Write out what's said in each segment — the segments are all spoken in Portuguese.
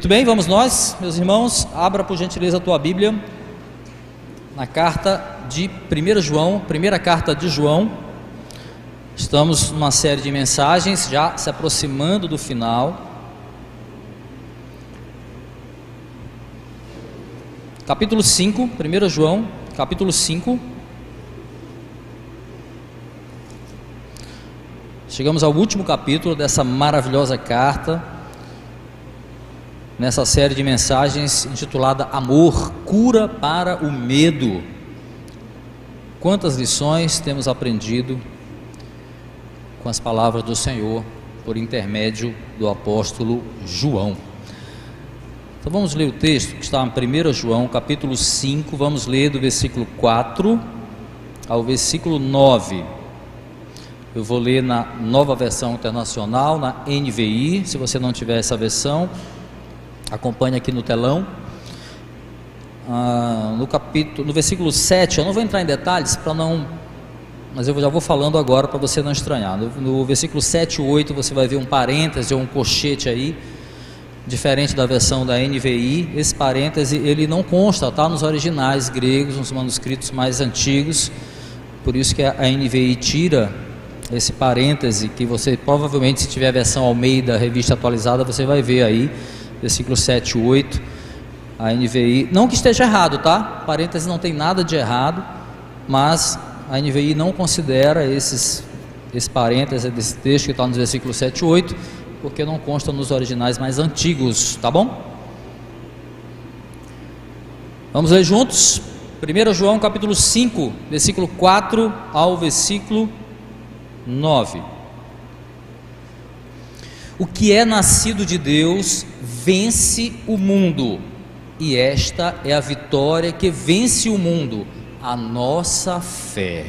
Muito bem, vamos nós, meus irmãos. Abra por gentileza a tua Bíblia na carta de 1 João, primeira carta de João. Estamos numa série de mensagens, já se aproximando do final. Capítulo 5, 1 João, capítulo 5. Chegamos ao último capítulo dessa maravilhosa carta, nessa série de mensagens intitulada Amor, cura para o medo. Quantas lições temos aprendido com as palavras do Senhor por intermédio do apóstolo João. Então vamos ler o texto que está em 1 João capítulo 5, vamos ler do versículo 4 ao versículo 9. Eu vou ler na Nova Versão Internacional, na NVI. Se você não tiver essa versão, acompanhe aqui no telão. No versículo 7, eu não vou entrar em detalhes mas eu já vou falando agora para você não estranhar. No versículo 7 e 8 você vai ver um parêntese ou um colchete aí, diferente da versão da NVI. Esse parêntese ele não consta, tá, nos originais gregos, nos manuscritos mais antigos. Por isso que a NVI tira esse parêntese, que você provavelmente, se tiver a versão Almeida, revista atualizada, você vai ver aí, versículo 7 e 8, a NVI, não que esteja errado, tá? Parêntese não tem nada de errado, mas a NVI não considera esse parêntese desse texto que está nos versículos 7 e 8, porque não consta nos originais mais antigos, tá bom? Vamos ler juntos? 1 João capítulo 5, versículo 4 ao versículo 9. O que é nascido de Deus vence o mundo, e esta é a vitória que vence o mundo, a nossa fé.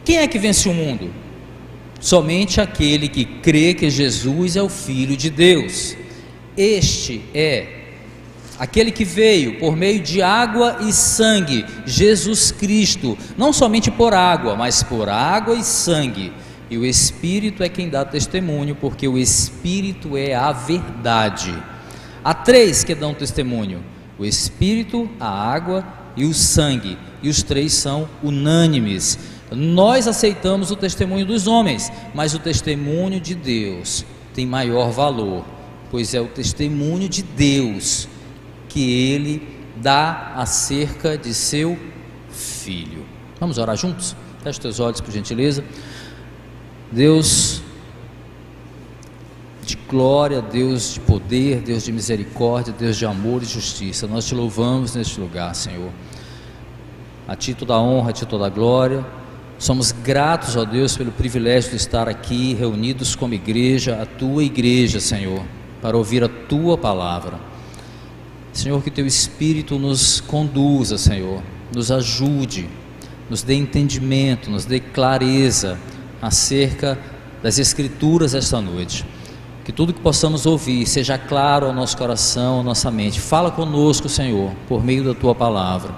Quem é que vence o mundo? Somente aquele que crê que Jesus é o Filho de Deus. Este é aquele que veio por meio de água e sangue, Jesus Cristo, não somente por água, mas por água e sangue. E o Espírito é quem dá testemunho, porque o Espírito é a verdade. Há três que dão testemunho: o Espírito, a água e o sangue, e os três são unânimes. Nós aceitamos o testemunho dos homens, mas o testemunho de Deus tem maior valor, pois é o testemunho de Deus que Ele dá acerca de seu Filho. Vamos orar juntos? Feche teus olhos, por gentileza. Deus de glória, Deus de poder, Deus de misericórdia, Deus de amor e justiça, nós te louvamos neste lugar, Senhor. A Ti toda a honra, a Ti toda a glória. Somos gratos, ó Deus, pelo privilégio de estar aqui reunidos como igreja, a Tua igreja, Senhor, para ouvir a Tua palavra. Senhor, que Teu Espírito nos conduza, Senhor, nos ajude, nos dê entendimento, nos dê clareza acerca das Escrituras esta noite. Que tudo que possamos ouvir seja claro ao nosso coração, à nossa mente. Fala conosco, Senhor, por meio da Tua palavra,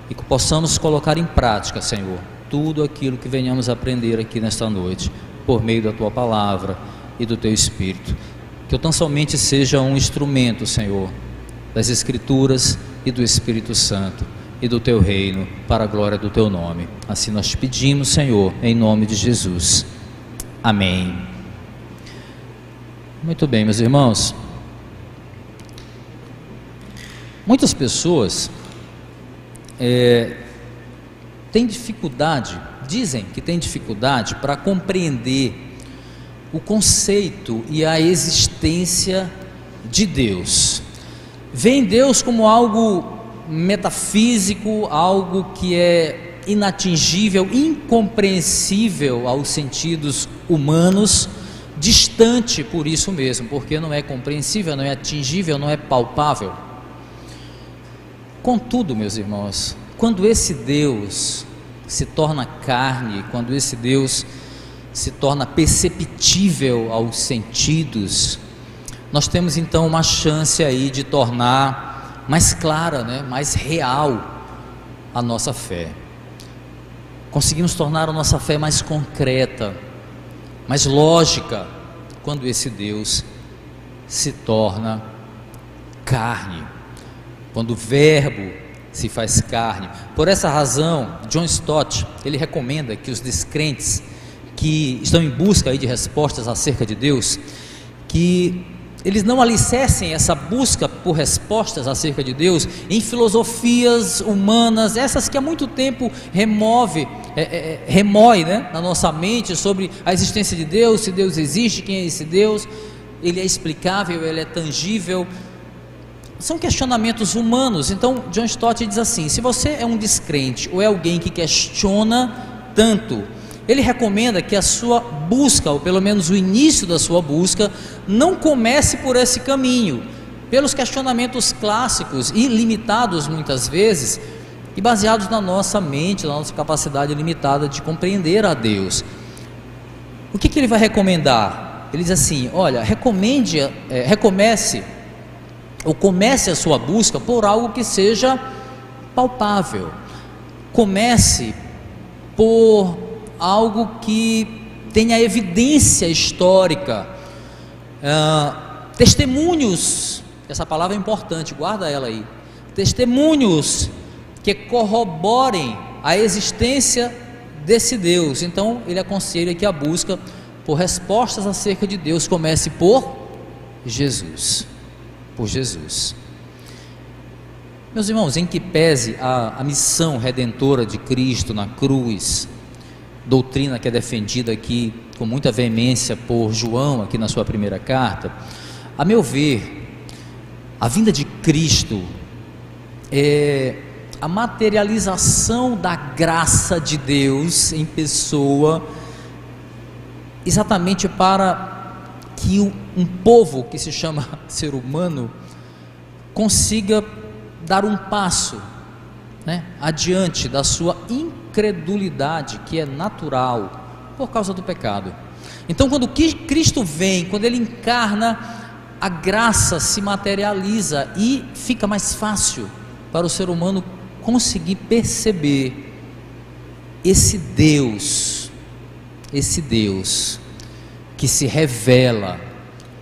e que possamos colocar em prática, Senhor, tudo aquilo que venhamos a aprender aqui nesta noite, por meio da Tua palavra e do Teu Espírito. Que eu tão somente seja um instrumento, Senhor, das Escrituras e do Espírito Santo e do Teu reino, para a glória do Teu nome. Assim nós te pedimos, Senhor, em nome de Jesus. Amém. Muito bem, meus irmãos. Muitas pessoas têm dificuldade, dizem que têm dificuldade para compreender o conceito e a existência de Deus. Vêem Deus como algo metafísico, algo que é inatingível, incompreensível aos sentidos humanos, distante por isso mesmo, porque não é compreensível, não é atingível, não é palpável. Contudo, meus irmãos, quando esse Deus se torna carne, quando esse Deus se torna perceptível aos sentidos, nós temos então uma chance aí de tornar mais clara, né, mais real a nossa fé. Conseguimos tornar a nossa fé mais concreta, mais lógica, quando esse Deus se torna carne, quando o Verbo se faz carne. Por essa razão, John Stott, ele recomenda que os descrentes que estão em busca aí de respostas acerca de Deus, que eles não alicercem essa busca por respostas acerca de Deus em filosofias humanas, essas que há muito tempo remói, né, na nossa mente sobre a existência de Deus, se Deus existe, quem é esse Deus, ele é explicável, ele é tangível. São questionamentos humanos. Então John Stott diz assim: se você é um descrente ou é alguém que questiona tanto, ele recomenda que a sua busca, ou pelo menos o início da sua busca, não comece por esse caminho, pelos questionamentos clássicos e limitados muitas vezes, e baseados na nossa mente, na nossa capacidade limitada de compreender a Deus. O que ele vai recomendar? Ele diz assim: olha, comece a sua busca por algo que seja palpável, comece por algo que tenha evidência histórica, testemunhos, essa palavra é importante, guarda ela aí, testemunhos que corroborem a existência desse Deus. Então ele aconselha que a busca por respostas acerca de Deus comece por Jesus, Meus irmãos, em que pese a missão redentora de Cristo na cruz, doutrina que é defendida aqui com muita veemência por João aqui na sua primeira carta, a meu ver, a vinda de Cristo é a materialização da graça de Deus em pessoa, exatamente para que um povo que se chama ser humano consiga dar um passo, né, adiante da sua incredulidade, que é natural por causa do pecado. Então, quando Cristo vem, quando Ele encarna, a graça se materializa e fica mais fácil para o ser humano conseguir perceber esse Deus que se revela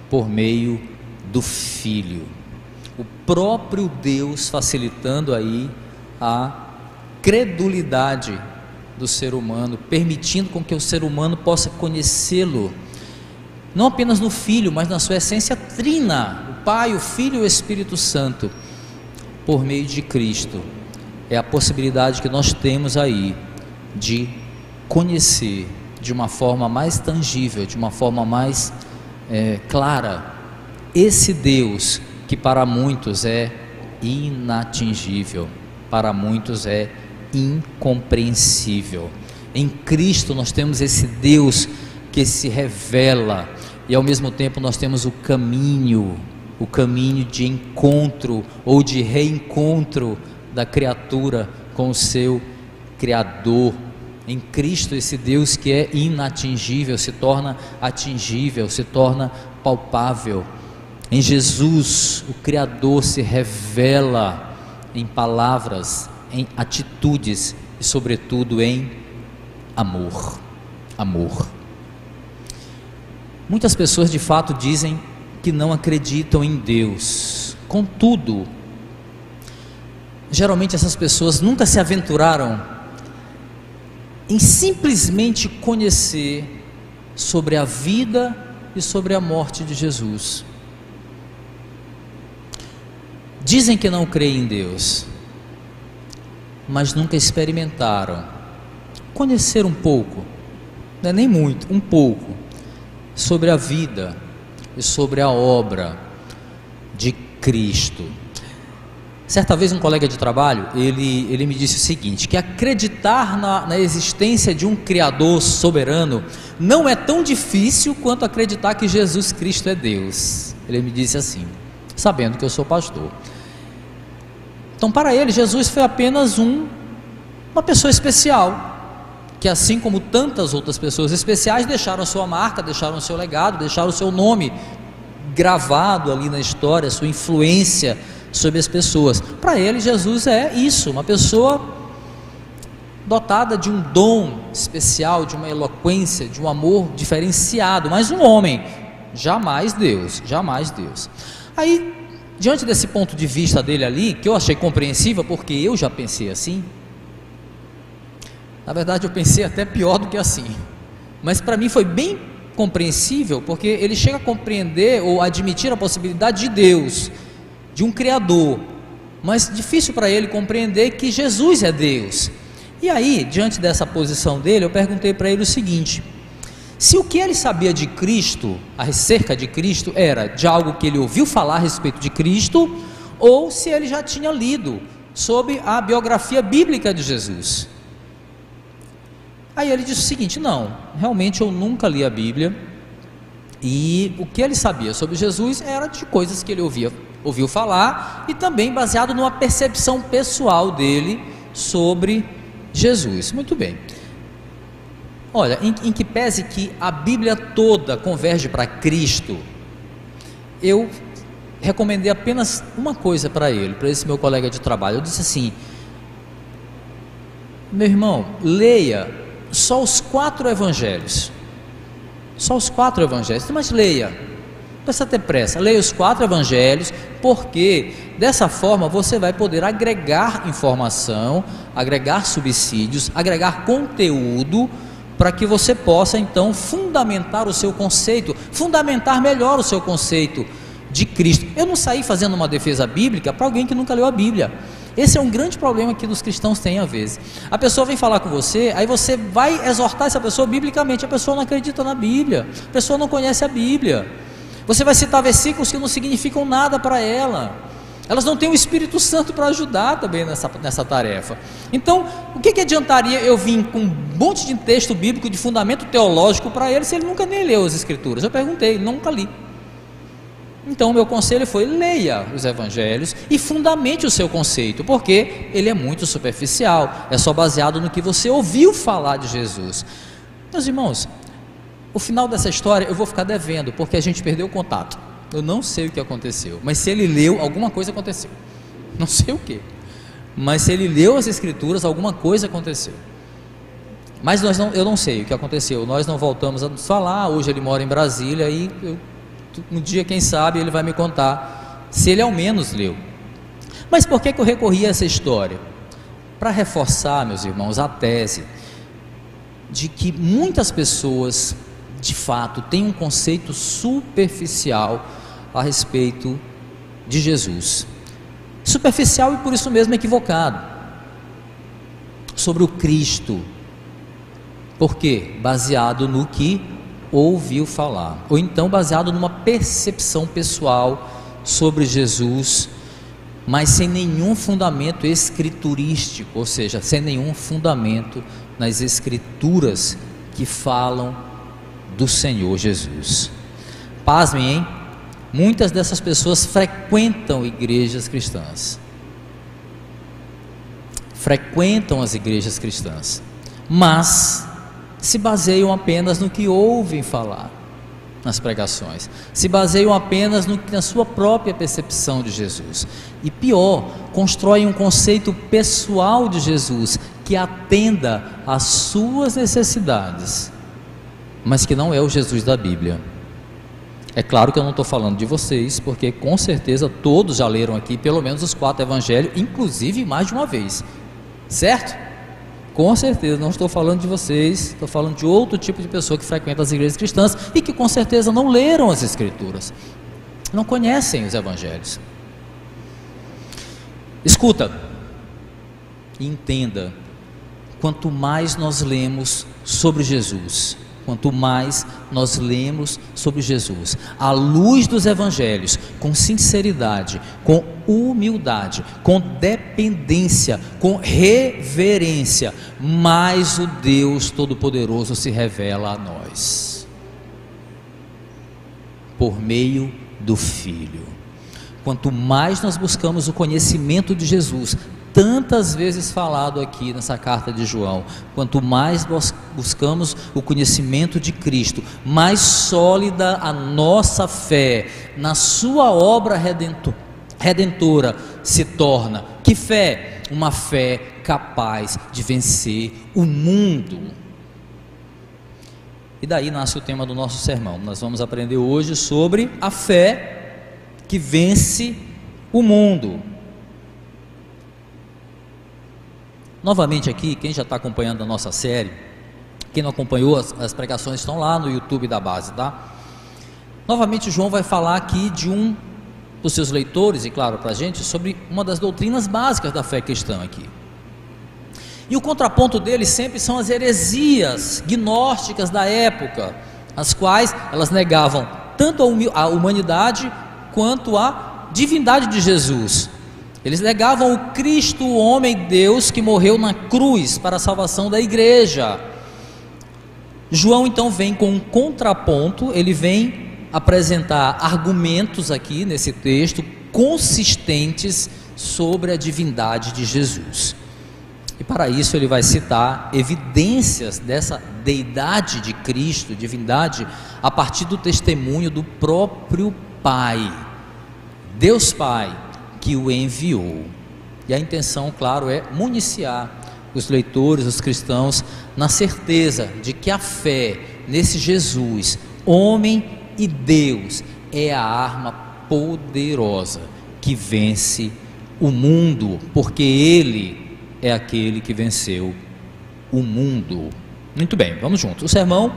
por meio do Filho, o próprio Deus facilitando aí a credulidade do ser humano, permitindo com que o ser humano possa conhecê-lo, não apenas no Filho, mas na sua essência trina, o Pai, o Filho e o Espírito Santo, por meio de Cristo. É a possibilidade que nós temos aí de conhecer de uma forma mais tangível, de uma forma mais clara, esse Deus que para muitos é inatingível, para muitos é incompreensível. Em Cristo nós temos esse Deus que se revela, e ao mesmo tempo nós temos o caminho de encontro ou de reencontro da criatura com o seu Criador. Em Cristo, esse Deus que é inatingível se torna atingível, se torna palpável. Em Jesus, o Criador se revela em palavras, em atitudes e sobretudo em amor. Muitas pessoas de fato dizem que não acreditam em Deus. Contudo, geralmente essas pessoas nunca se aventuraram em simplesmente conhecer sobre a vida e sobre a morte de Jesus. Dizem que não creem em Deus, mas nunca experimentaram conhecer um pouco, não é nem muito, um pouco, sobre a vida e sobre a obra de Cristo. Certa vez um colega de trabalho, ele me disse o seguinte, que acreditar na existência de um Criador soberano não é tão difícil quanto acreditar que Jesus Cristo é Deus. Ele me disse assim, sabendo que eu sou pastor. Então para ele, Jesus foi apenas uma pessoa especial, que assim como tantas outras pessoas especiais, deixaram a sua marca, deixaram o seu legado, deixaram o seu nome gravado ali na história, a sua influência sobre as pessoas. Para ele, Jesus é isso, uma pessoa dotada de um dom especial, de uma eloquência, de um amor diferenciado, mas um homem, jamais Deus. Aí diante desse ponto de vista dele ali, que eu achei compreensível, porque eu já pensei assim. Na verdade eu pensei até pior do que assim, mas para mim foi bem compreensível, porque ele chega a compreender ou admitir a possibilidade de Deus, de um Criador, mas difícil para ele compreender que Jesus é Deus. E aí, diante dessa posição dele, eu perguntei para ele o seguinte: se o que ele sabia de Cristo, acerca de Cristo, era de algo que ele ouviu falar a respeito de Cristo, ou se ele já tinha lido sobre a biografia bíblica de Jesus. Aí ele disse o seguinte: não, realmente eu nunca li a Bíblia, e o que ele sabia sobre Jesus era de coisas que ele ouviu falar, e também baseado numa percepção pessoal dele sobre Jesus. Muito bem. Olha, em que pese que a Bíblia toda converge para Cristo, eu recomendei apenas uma coisa para ele, para esse meu colega de trabalho. Eu disse assim: meu irmão, leia só os 4 evangelhos, só os 4 evangelhos, mas leia, não precisa ter pressa, leia os 4 evangelhos, porque dessa forma você vai poder agregar informação, agregar subsídios, agregar conteúdo, para que você possa então fundamentar o seu conceito, fundamentar melhor o seu conceito de Cristo. Eu não saí fazendo uma defesa bíblica para alguém que nunca leu a Bíblia. Esse é um grande problema que os cristãos têm às vezes. A pessoa vem falar com você, aí você vai exortar essa pessoa biblicamente, a pessoa não acredita na Bíblia, a pessoa não conhece a Bíblia. Você vai citar versículos que não significam nada para ela. Elas não têm o Espírito Santo para ajudar também nessa tarefa. Então, o que adiantaria eu vir com um monte de texto bíblico de fundamento teológico para ele, se ele nunca nem leu as Escrituras? Eu perguntei, ele nunca li. Então o meu conselho foi: leia os evangelhos e fundamente o seu conceito, porque ele é muito superficial, é só baseado no que você ouviu falar de Jesus. Meus irmãos, o final dessa história eu vou ficar devendo, porque a gente perdeu o contato. Eu não sei o que aconteceu, mas se ele leu, alguma coisa aconteceu. Não sei o que, mas se ele leu as Escrituras, alguma coisa aconteceu. Mas eu não sei o que aconteceu, nós não voltamos a nos falar. Hoje ele mora em Brasília e um dia, quem sabe, ele vai me contar se ele ao menos leu. Mas por que eu recorri a essa história? Para reforçar, meus irmãos, a tese de que muitas pessoas, de fato, têm um conceito superficial a respeito de Jesus. Superficial e por isso mesmo equivocado. Sobre o Cristo. Por quê? Baseado no que ouviu falar, ou então baseado numa percepção pessoal sobre Jesus, mas sem nenhum fundamento escriturístico, ou seja, sem nenhum fundamento nas Escrituras que falam do Senhor Jesus. Pasmem, hein? Muitas dessas pessoas frequentam igrejas cristãs, frequentam as igrejas cristãs, mas se baseiam apenas no que ouvem falar nas pregações, se baseiam apenas na sua própria percepção de Jesus, e pior, constroem um conceito pessoal de Jesus que atenda às suas necessidades, mas que não é o Jesus da Bíblia. É claro que eu não estou falando de vocês, porque com certeza todos já leram aqui pelo menos os 4 evangelhos, inclusive mais de uma vez, certo? Com certeza, não estou falando de vocês, estou falando de outro tipo de pessoa que frequenta as igrejas cristãs e que com certeza não leram as Escrituras, não conhecem os evangelhos. Escuta e entenda: quanto mais nós lemos sobre Jesus, quanto mais nós lemos sobre Jesus, à luz dos evangelhos, com sinceridade, com humildade, com dependência, com reverência, mais o Deus Todo-Poderoso se revela a nós, por meio do Filho. Quanto mais nós buscamos o conhecimento de Jesus, tantas vezes falado aqui nessa carta de João, quanto mais nós buscamos o conhecimento de Cristo, mais sólida a nossa fé na sua obra redentora se torna. Que fé? Uma fé capaz de vencer o mundo. E daí nasce o tema do nosso sermão. Nós vamos aprender hoje sobre a fé que vence o mundo. Novamente aqui, quem já está acompanhando a nossa série, quem não acompanhou, as pregações estão lá no YouTube da base, tá? Novamente João vai falar aqui de um dos seus leitores, e claro para a gente, sobre uma das doutrinas básicas da fé cristã aqui. E o contraponto dele sempre são as heresias gnósticas da época, as quais elas negavam tanto a humanidade quanto a divindade de Jesus. Eles negavam o Cristo, o homem Deus, que morreu na cruz para a salvação da igreja. João então vem com um contraponto, ele vem apresentar argumentos aqui nesse texto consistentes sobre a divindade de Jesus. E para isso ele vai citar evidências dessa deidade de Cristo, divindade, a partir do testemunho do próprio Pai, Deus Pai, que o enviou. E a intenção, claro, é municiar os leitores, os cristãos, na certeza de que a fé nesse Jesus, homem e Deus, é a arma poderosa que vence o mundo, porque Ele é aquele que venceu o mundo. Muito bem, vamos juntos. O sermão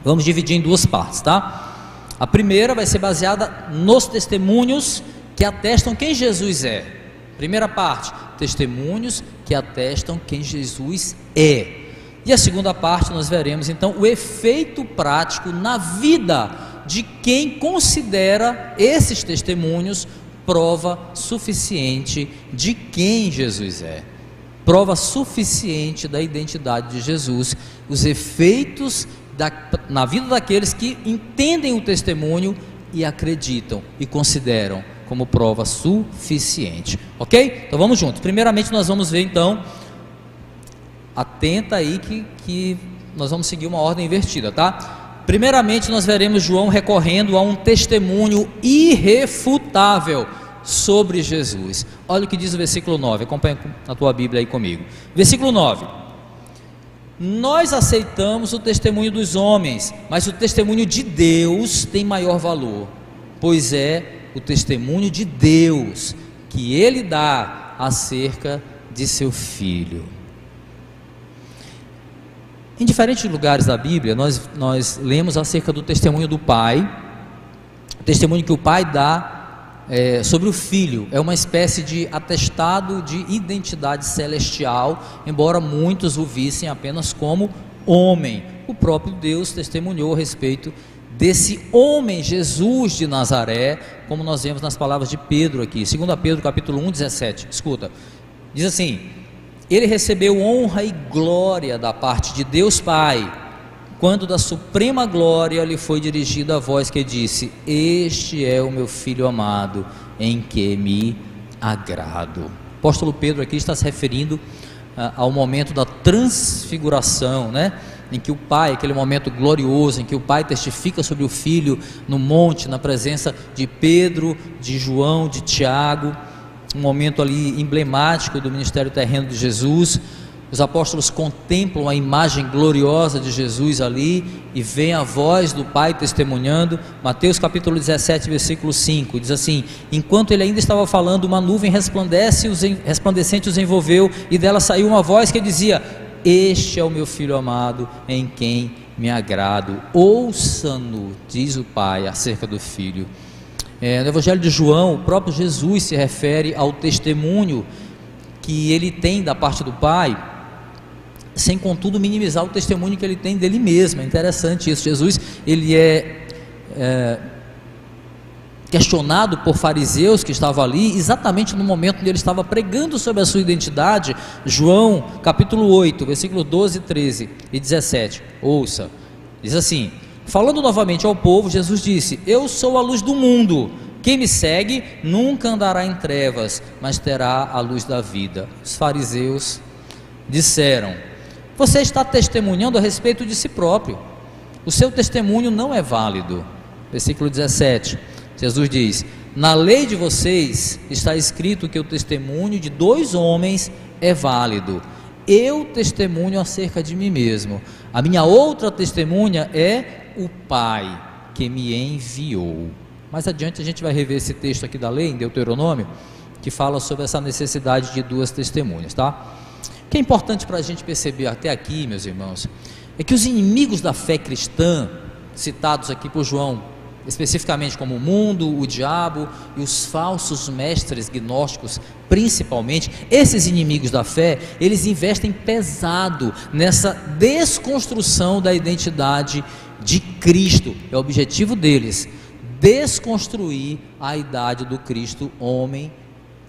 vamos dividir em duas partes, tá? A primeira vai ser baseada nos testemunhos que atestam quem Jesus é. Primeira parte, testemunhos que atestam quem Jesus é. E a segunda parte nós veremos então o efeito prático na vida de quem considera esses testemunhos prova suficiente de quem Jesus é, prova suficiente da identidade de Jesus, os efeitos na vida daqueles que entendem o testemunho e acreditam e consideram como prova suficiente, ok? Então vamos juntos. Primeiramente nós vamos ver então, atenta aí que nós vamos seguir uma ordem invertida, tá? Primeiramente nós veremos João recorrendo a um testemunho irrefutável sobre Jesus. Olha o que diz o versículo 9, acompanha na tua Bíblia aí comigo. Versículo 9: nós aceitamos o testemunho dos homens, mas o testemunho de Deus tem maior valor, pois é o testemunho de Deus que Ele dá acerca de seu Filho. Em diferentes lugares da Bíblia nós lemos acerca do testemunho do Pai, o testemunho que o Pai dá sobre o Filho. É uma espécie de atestado de identidade celestial, embora muitos o vissem apenas como homem. O próprio Deus testemunhou a respeito desse homem, Jesus de Nazaré, como nós vemos nas palavras de Pedro aqui, 2 Pedro capítulo 1, 17, escuta, diz assim: ele recebeu honra e glória da parte de Deus Pai, quando da suprema glória lhe foi dirigida a voz que disse: este é o meu Filho amado, em que me agrado. O apóstolo Pedro aqui está se referindo ao momento da transfiguração, né? Em que o Pai, aquele momento glorioso, em que o Pai testifica sobre o Filho no monte, na presença de Pedro, de João, de Tiago, um momento ali emblemático do ministério terreno de Jesus. Os apóstolos contemplam a imagem gloriosa de Jesus ali e vem a voz do Pai testemunhando. Mateus capítulo 17, versículo 5, diz assim: enquanto ele ainda estava falando, uma nuvem resplandecente os envolveu, e dela saiu uma voz que dizia: este é o meu Filho amado, em quem me agrado, ouça-no, diz o Pai acerca do Filho. No Evangelho de João, o próprio Jesus se refere ao testemunho que ele tem da parte do Pai, sem contudo minimizar o testemunho que ele tem dele mesmo. É interessante isso. Jesus, ele é questionado por fariseus que estavam ali, exatamente no momento onde ele estava pregando sobre a sua identidade. João capítulo 8, versículos 12, 13 e 17, ouça, diz assim: falando novamente ao povo, Jesus disse: eu sou a luz do mundo, quem me segue nunca andará em trevas, mas terá a luz da vida. Os fariseus disseram: você está testemunhando a respeito de si próprio, o seu testemunho não é válido. Versículo 17, Jesus diz: na lei de vocês está escrito que o testemunho de dois homens é válido. Eu testemunho acerca de mim mesmo, a minha outra testemunha é o Pai que me enviou. Mais adiante a gente vai rever esse texto aqui da lei, em Deuteronômio, que fala sobre essa necessidade de 2 testemunhas, tá? O que é importante para a gente perceber até aqui, meus irmãos, é que os inimigos da fé cristã, citados aqui por João, especificamente como o mundo, o diabo e os falsos mestres gnósticos, principalmente, esses inimigos da fé, eles investem pesado nessa desconstrução da identidade de Cristo. É o objetivo deles, desconstruir a idade do Cristo, homem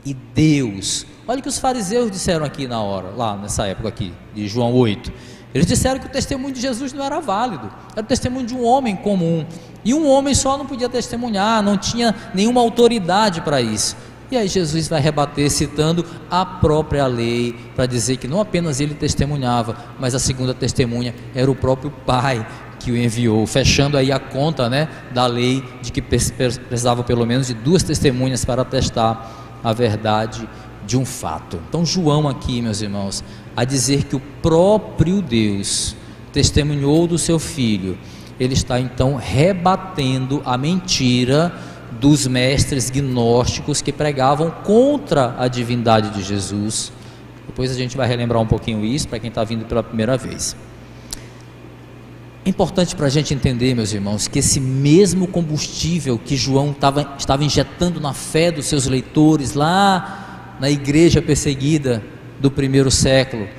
e Deus. Olha o que os fariseus disseram aqui na hora, lá nessa época aqui, de João 8. Eles disseram que o testemunho de Jesus não era válido, era o testemunho de um homem comum, e um homem só não podia testemunhar, não tinha nenhuma autoridade para isso. E aí Jesus vai rebater citando a própria lei, para dizer que não apenas ele testemunhava, mas a segunda testemunha era o próprio Pai que o enviou, fechando aí a conta, né, da lei, de que precisava pelo menos de 2 testemunhas para atestar a verdade de um fato. Então João aqui, meus irmãos, a dizer que o próprio Deus testemunhou do seu Filho, ele está então rebatendo a mentira dos mestres gnósticos que pregavam contra a divindade de Jesus. Depois a gente vai relembrar um pouquinho isso, para quem está vindo pela primeira vez. É importante para a gente entender, meus irmãos, que esse mesmo combustível que João estava injetando na fé dos seus leitores lá na igreja perseguida do primeiro século,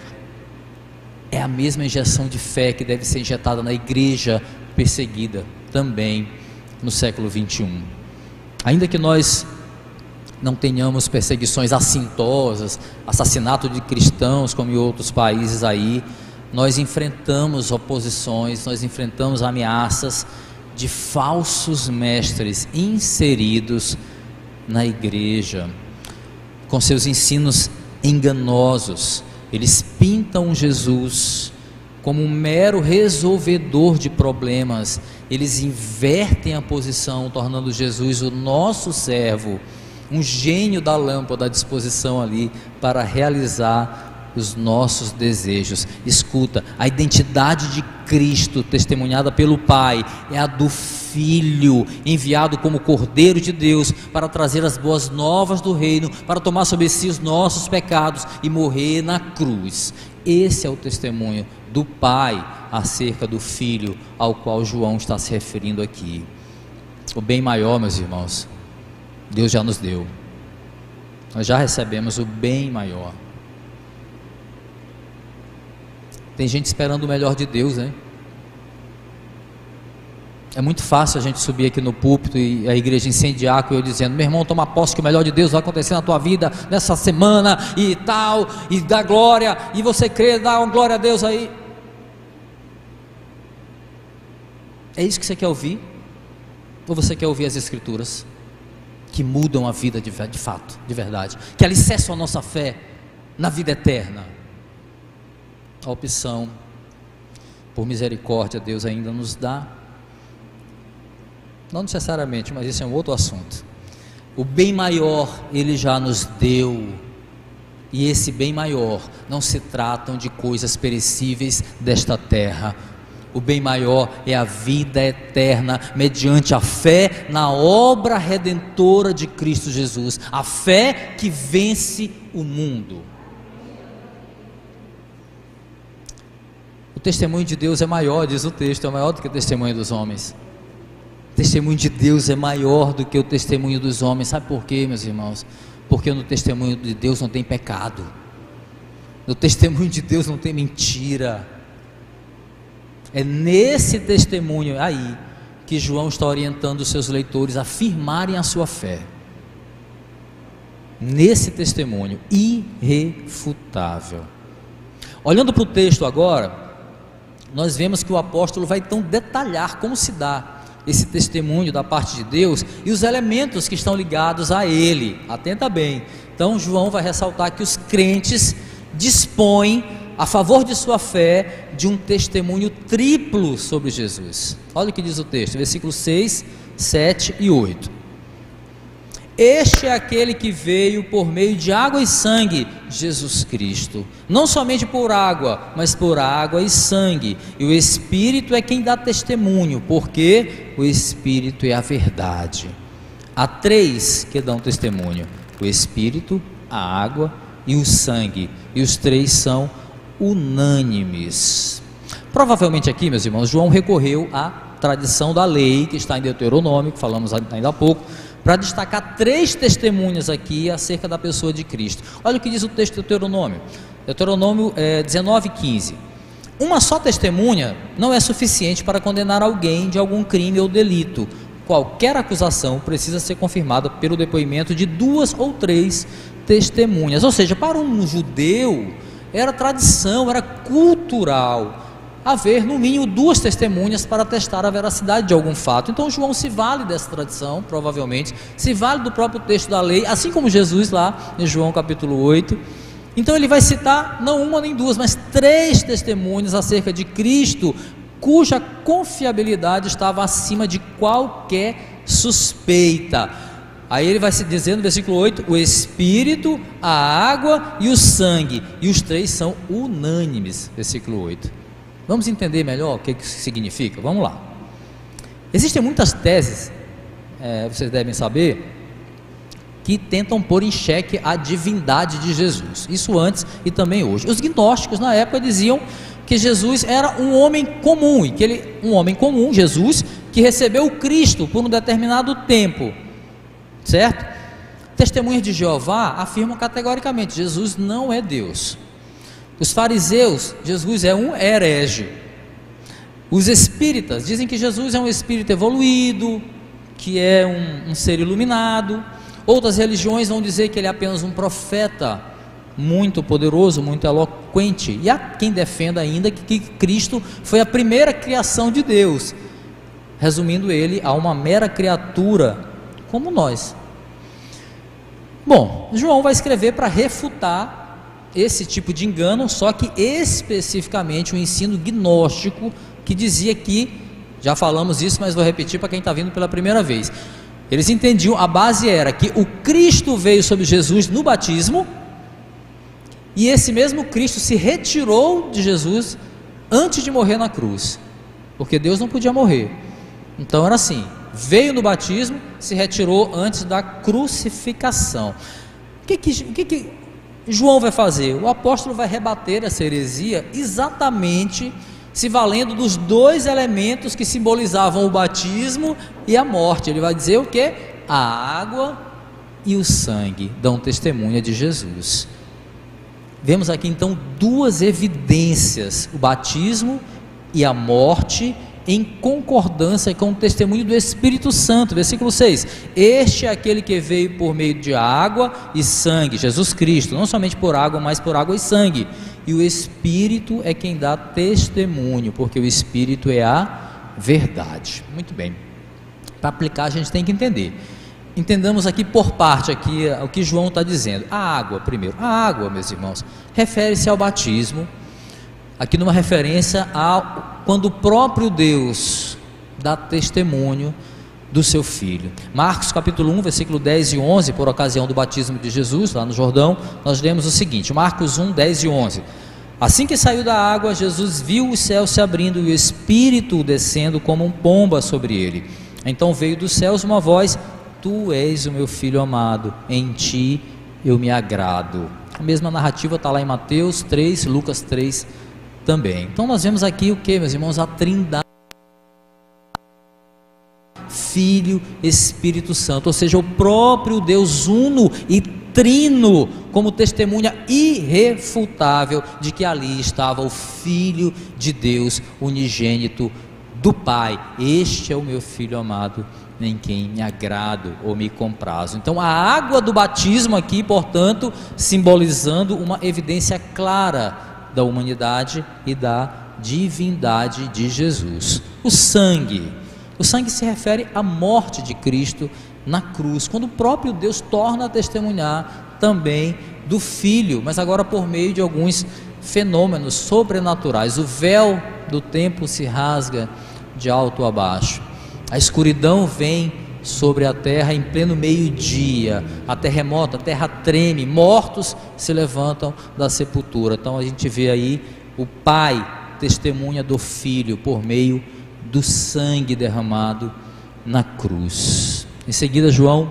é a mesma injeção de fé que deve ser injetada na igreja perseguida também no século 21. Ainda que nós não tenhamos perseguições assintosas, assassinato de cristãos como em outros países aí, nós enfrentamos oposições, nós enfrentamos ameaças de falsos mestres inseridos na igreja, com seus ensinos enganosos. Eles pintam Jesus como um mero resolvedor de problemas, eles invertem a posição, tornando Jesus o nosso servo, um gênio da lâmpada à disposição ali para realizar os nossos desejos. Escuta, a identidade de Cristo testemunhada pelo Pai é a do Filho, enviado como Cordeiro de Deus para trazer as boas novas do reino, para tomar sobre si os nossos pecados e morrer na cruz. Esse é o testemunho do Pai acerca do Filho ao qual João está se referindo aqui. O bem maior, meus irmãos, Deus já nos deu. Nós já recebemos o bem maior. Tem gente esperando o melhor de Deus, né? É muito fácil a gente subir aqui no púlpito e a igreja incendiar com eu dizendo: meu irmão, toma posse que o melhor de Deus vai acontecer na tua vida nessa semana e tal, e dá glória, e você crê, dá uma glória a Deus aí. É isso que você quer ouvir? Ou você quer ouvir as escrituras que mudam a vida de fato, de verdade, que alicerçam a nossa fé na vida eterna? A opção, por misericórdia, Deus ainda nos dá. Não necessariamente, mas esse é um outro assunto. O bem maior Ele já nos deu, e esse bem maior não se tratam de coisas perecíveis desta terra. O bem maior é a vida eterna, mediante a fé na obra redentora de Cristo Jesus, a fé que vence o mundo. O testemunho de Deus é maior, diz o texto, é maior do que o testemunho dos homens. O testemunho de Deus é maior do que o testemunho dos homens. Sabe por quê, meus irmãos? Porque no testemunho de Deus não tem pecado, no testemunho de Deus não tem mentira. É nesse testemunho aí que João está orientando os seus leitores a firmarem a sua fé, nesse testemunho irrefutável. Olhando para o texto agora, nós vemos que o apóstolo vai então detalhar como se dá esse testemunho da parte de Deus e os elementos que estão ligados a ele. Atenta bem. Então João vai ressaltar que os crentes dispõem, a favor de sua fé, de um testemunho triplo sobre Jesus. Olha o que diz o texto, versículos 6, 7 e 8. Este é aquele que veio por meio de água e sangue, Jesus Cristo. Não somente por água, mas por água e sangue. E o Espírito é quem dá testemunho, porque o Espírito é a verdade. há três que dão testemunho: o Espírito, a água e o sangue, e os três são unânimes. Provavelmente aqui, meus irmãos, João recorreu à tradição da lei, que está em Deuteronômio, que falamos ainda há pouco, para destacar três testemunhas aqui acerca da pessoa de Cristo. Olha o que diz o texto de Deuteronômio, Deuteronômio 19:15. Uma só testemunha não é suficiente para condenar alguém de algum crime ou delito. Qualquer acusação precisa ser confirmada pelo depoimento de 2 ou 3 testemunhas. Ou seja, para um judeu era tradição, era cultural haver no mínimo 2 testemunhas para atestar a veracidade de algum fato. Então João se vale dessa tradição, provavelmente, se vale do próprio texto da lei, assim como Jesus lá em João capítulo 8. Então ele vai citar não uma nem 2, mas 3 testemunhas acerca de Cristo, cuja confiabilidade estava acima de qualquer suspeita. Aí ele vai se dizer no versículo 8, o Espírito, a água e o sangue, e os 3 são unânimes, versículo 8. Vamos entender melhor o que isso significa? Vamos lá. Existem muitas teses, vocês devem saber, que tentam pôr em xeque a divindade de Jesus, isso antes e também hoje. Os gnósticos na época diziam que Jesus era um homem comum, e que um homem comum, Jesus, que recebeu o Cristo por um determinado tempo, certo? Testemunhas de Jeová afirmam categoricamente: Jesus não é Deus. Os fariseus, Jesus é um herege. Os espíritas dizem que Jesus é um espírito evoluído, que é um ser iluminado. Outras religiões vão dizer que ele é apenas um profeta muito poderoso, muito eloquente. E há quem defenda ainda que Cristo foi a primeira criação de Deus, resumindo ele a uma mera criatura como nós. Bom, João vai escrever para refutar esse tipo de engano, só que especificamente o ensino gnóstico, que dizia que, já falamos isso, mas vou repetir para quem está vindo pela primeira vez. Eles entendiam, a base era que o Cristo veio sobre Jesus no batismo, e esse mesmo Cristo se retirou de Jesus antes de morrer na cruz, porque Deus não podia morrer. Então era assim: veio no batismo, se retirou antes da crucificação. O que João vai fazer? O apóstolo vai rebater essa heresia exatamente se valendo dos 2 elementos que simbolizavam o batismo e a morte. Ele vai dizer o que? A água e o sangue dão testemunha de Jesus. Vemos aqui então 2 evidências: o batismo e a morte, em concordância com o testemunho do Espírito Santo. Versículo 6, este é aquele que veio por meio de água e sangue, Jesus Cristo, não somente por água, mas por água e sangue, e o Espírito é quem dá testemunho, porque o Espírito é a verdade. Muito bem, para aplicar a gente tem que entender. Entendamos aqui por parte aqui o que João está dizendo. A água, primeiro, a água, meus irmãos, refere-se ao batismo, aqui numa referência a quando o próprio Deus dá testemunho do seu Filho. Marcos capítulo 1, versículo 10 e 11, por ocasião do batismo de Jesus, lá no Jordão, nós lemos o seguinte, Marcos 1, 10 e 11, assim que saiu da água, Jesus viu os céus se abrindo e o Espírito descendo como um pomba sobre ele. Então veio dos céus uma voz: tu és o meu Filho amado, em ti eu me agrado. A mesma narrativa está lá em Mateus 3, Lucas 3 também. Então nós vemos aqui o que, meus irmãos? A trindade, Filho, Espírito Santo, ou seja, o próprio Deus uno e trino, como testemunha irrefutável de que ali estava o Filho de Deus, unigênito do Pai. Este é o meu Filho amado, em quem me agrado ou me comprazo. Então a água do batismo aqui, portanto, simbolizando uma evidência clara da humanidade e da divindade de Jesus. O sangue se refere à morte de Cristo na cruz, quando o próprio Deus torna a testemunhar também do Filho, mas agora por meio de alguns fenômenos sobrenaturais. O véu do templo se rasga de alto a baixo, a escuridão vem sobre a terra em pleno meio-dia, a terremoto, a terra treme, mortos se levantam da sepultura. Então a gente vê aí o Pai testemunha do Filho por meio do sangue derramado na cruz. Em seguida, João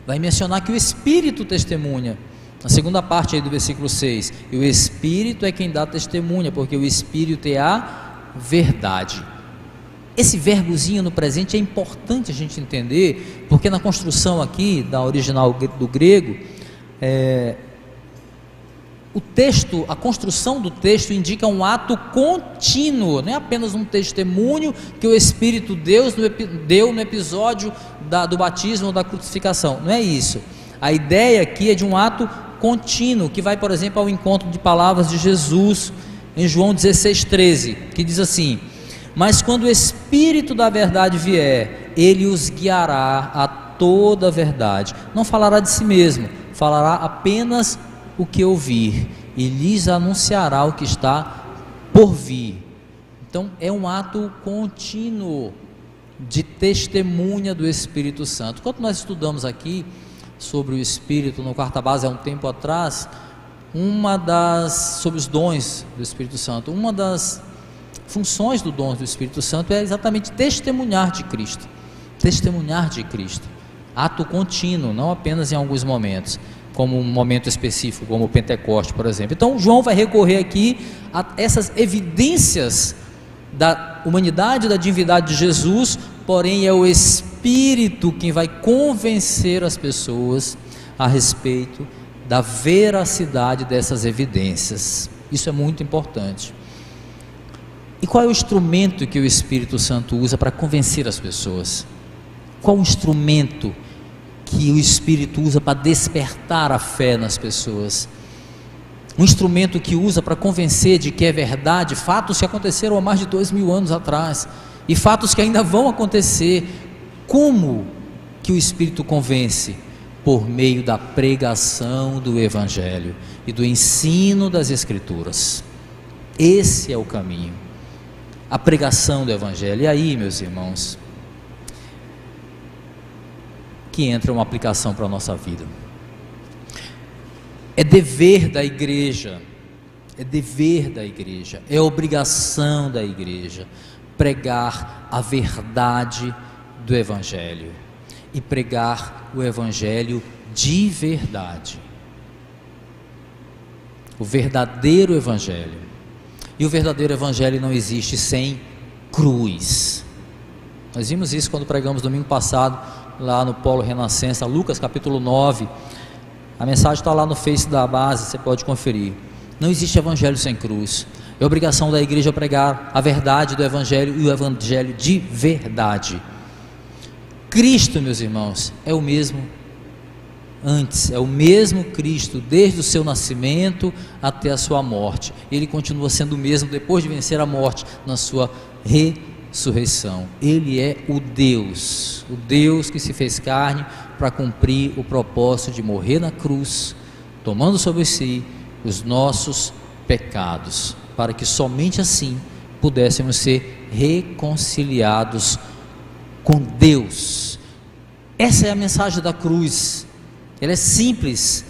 vai mencionar que o Espírito testemunha. Na segunda parte aí do versículo 6, e o Espírito é quem dá testemunha, porque o Espírito é a verdade. Esse verbozinho no presente é importante a gente entender, porque na construção aqui, da original do grego, o texto, a construção do texto indica um ato contínuo, não é apenas um testemunho que o Espírito deu no episódio do batismo ou da crucificação, não é isso. A ideia aqui é de um ato contínuo, que vai, por exemplo, ao encontro de palavras de Jesus em João 16:13, que diz assim: mas quando o Espírito da verdade vier, ele os guiará a toda a verdade, não falará de si mesmo, falará apenas o que ouvir, e lhes anunciará o que está por vir. Então é um ato contínuo de testemunha do Espírito Santo. Quando nós estudamos aqui sobre o Espírito no quarta base há um tempo atrás, sobre os dons do Espírito Santo, uma das funções do dom do Espírito Santo é exatamente testemunhar de Cristo, ato contínuo, não apenas em alguns momentos, como um momento específico, como o Pentecoste, por exemplo. Então João vai recorrer aqui a essas evidências da humanidade e da divindade de Jesus, porém é o Espírito quem vai convencer as pessoas a respeito da veracidade dessas evidências. Isso é muito importante. E qual é o instrumento que o Espírito Santo usa para convencer as pessoas? Qual o instrumento que o Espírito usa para despertar a fé nas pessoas? Um instrumento que usa para convencer de que é verdade fatos que aconteceram há mais de 2000 anos atrás, e fatos que ainda vão acontecer. Como que o Espírito convence? Por meio da pregação do Evangelho e do ensino das Escrituras. Esse é o caminho, a pregação do Evangelho. E aí, meus irmãos, que entra uma aplicação para a nossa vida. É dever da igreja, é obrigação da igreja pregar a verdade do Evangelho, e pregar o Evangelho de verdade, o verdadeiro Evangelho. E o verdadeiro Evangelho não existe sem cruz. Nós vimos isso quando pregamos domingo passado lá no Polo Renascença, Lucas capítulo 9, a mensagem está lá no Face da base, você pode conferir. Não existe Evangelho sem cruz. É obrigação da igreja pregar a verdade do Evangelho, e o Evangelho de verdade. Cristo, meus irmãos, é o mesmo antes, é o mesmo Cristo desde o seu nascimento até a sua morte. Ele continua sendo o mesmo depois de vencer a morte na sua ressurreição. Ele é o Deus que se fez carne para cumprir o propósito de morrer na cruz, tomando sobre si os nossos pecados, para que somente assim pudéssemos ser reconciliados com Deus. Essa é a mensagem da cruz. Ela é simples,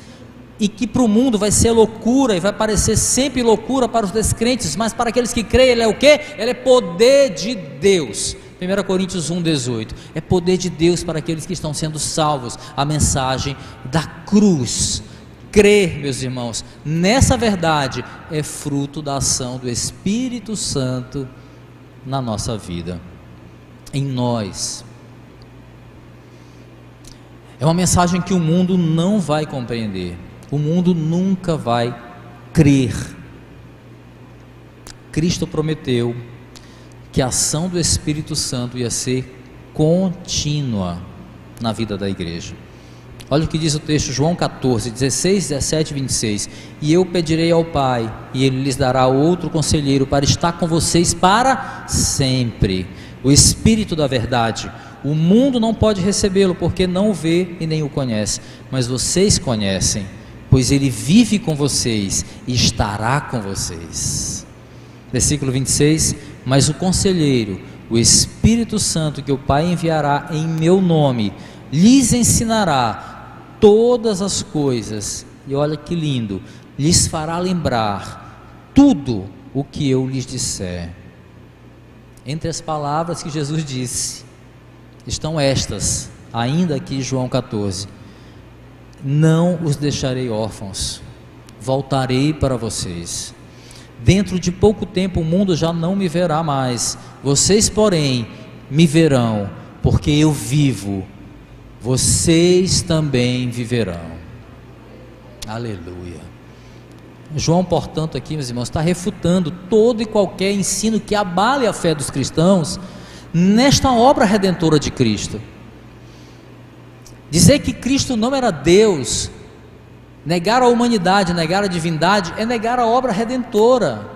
e que para o mundo vai ser loucura, e vai parecer sempre loucura para os descrentes, mas para aqueles que creem, ela é o quê? Ela é poder de Deus. 1 Coríntios 1,18, é poder de Deus para aqueles que estão sendo salvos. A mensagem da cruz. Crer, meus irmãos, nessa verdade é fruto da ação do Espírito Santo na nossa vida, em nós. É uma mensagem que o mundo não vai compreender, o mundo nunca vai crer. Cristo prometeu que a ação do Espírito Santo ia ser contínua na vida da igreja. Olha o que diz o texto, João 14, 16, 17 e 26. E eu pedirei ao Pai, e Ele lhes dará outro conselheiro para estar com vocês para sempre, o Espírito da verdade. O mundo não pode recebê-lo, porque não o vê e nem o conhece, mas vocês conhecem, pois Ele vive com vocês e estará com vocês. Versículo 26, mas o conselheiro, o Espírito Santo, que o Pai enviará em meu nome, lhes ensinará todas as coisas, e olha que lindo, lhes fará lembrar tudo o que eu lhes disser. Entre as palavras que Jesus disse, estão estas: ainda aqui João 14, não os deixarei órfãos, voltarei para vocês. Dentro de pouco tempo o mundo já não me verá mais, vocês porém me verão, porque eu vivo, vocês também viverão. Aleluia. João, portanto, aqui, meus irmãos, está refutando todo e qualquer ensino que abale a fé dos cristãos nesta obra redentora de Cristo. Dizer que Cristo não era Deus, negar a humanidade, negar a divindade, é negar a obra redentora.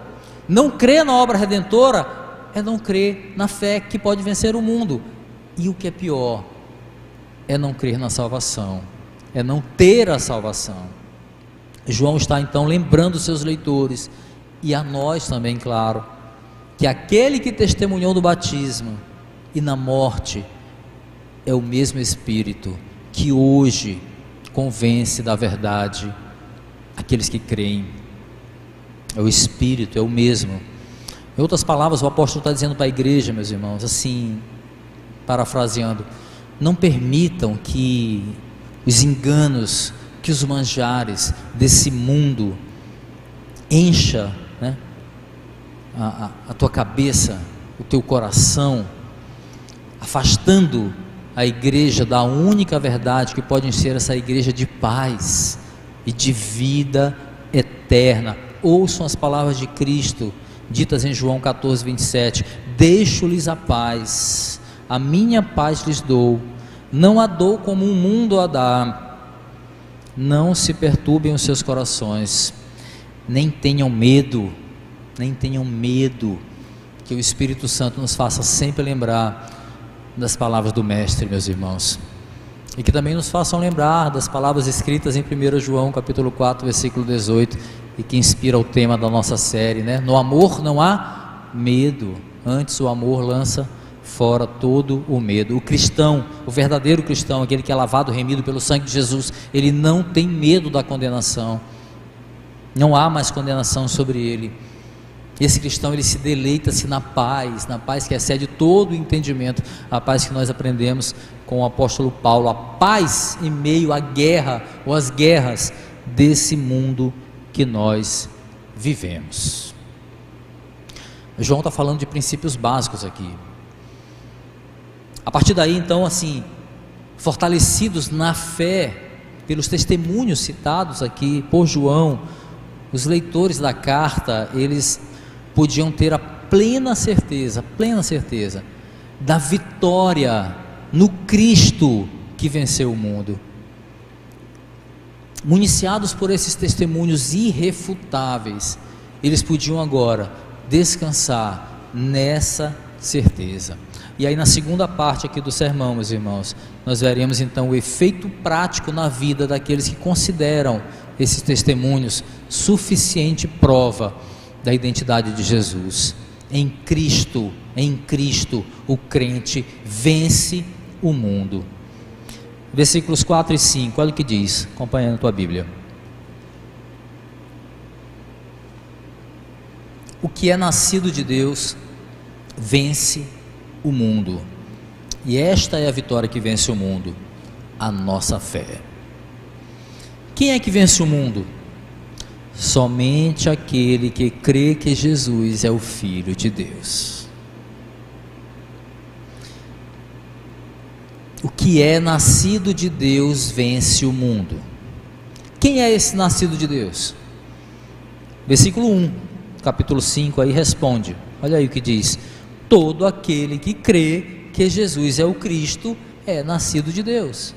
Não crer na obra redentora é não crer na fé que pode vencer o mundo. E o que é pior, é não crer na salvação, é não ter a salvação. João está então lembrando os seus leitores, e a nós também, claro, que aquele que testemunhou no batismo e na morte é o mesmo Espírito que hoje convence da verdade aqueles que creem. É o Espírito, é o mesmo. Em outras palavras, o apóstolo está dizendo para a igreja, meus irmãos, assim, parafraseando: não permitam que os enganos, que os manjares desse mundo encha, né, a tua cabeça, o teu coração, afastando a igreja da única verdade que pode ser essa igreja de paz e de vida eterna. Ouçam as palavras de Cristo ditas em João 14, 27: deixo-lhes a paz, a minha paz lhes dou, não a dou como o mundo a dá. Não se perturbem os seus corações, nem tenham medo, que o Espírito Santo nos faça sempre lembrar das palavras do Mestre, meus irmãos, e que também nos façam lembrar das palavras escritas em 1 João capítulo 4, versículo 18, e que inspira o tema da nossa série, né? No amor não há medo, antes o amor lança fora todo o medo. O cristão, o verdadeiro cristão, aquele que é lavado, remido pelo sangue de Jesus, ele não tem medo da condenação, não há mais condenação sobre ele. Esse cristão, ele se deleita-se na paz que excede todo o entendimento, a paz que nós aprendemos com o apóstolo Paulo, a paz em meio à guerra ou às guerras desse mundo que nós vivemos. João está falando de princípios básicos aqui. A partir daí, então, assim, fortalecidos na fé pelos testemunhos citados aqui por João, os leitores da carta, eles podiam ter a plena certeza da vitória no Cristo que venceu o mundo. Municiados por esses testemunhos irrefutáveis, eles podiam agora descansar nessa certeza. E aí, na segunda parte aqui do sermão, meus irmãos, nós veremos então o efeito prático na vida daqueles que consideram esses testemunhos suficiente prova da identidade de Jesus. Em Cristo, o crente vence o mundo. Versículos 4 e 5, olha o que diz, acompanhando a tua Bíblia. O que é nascido de Deus vence o mundo, e esta é a vitória que vence o mundo, a nossa fé. Quem é que vence o mundo? Somente aquele que crê que Jesus é o Filho de Deus. O que é nascido de Deus vence o mundo. Quem é esse nascido de Deus? Versículo 1, capítulo 5 aí responde, olha aí o que diz: todo aquele que crê que Jesus é o Cristo é nascido de Deus.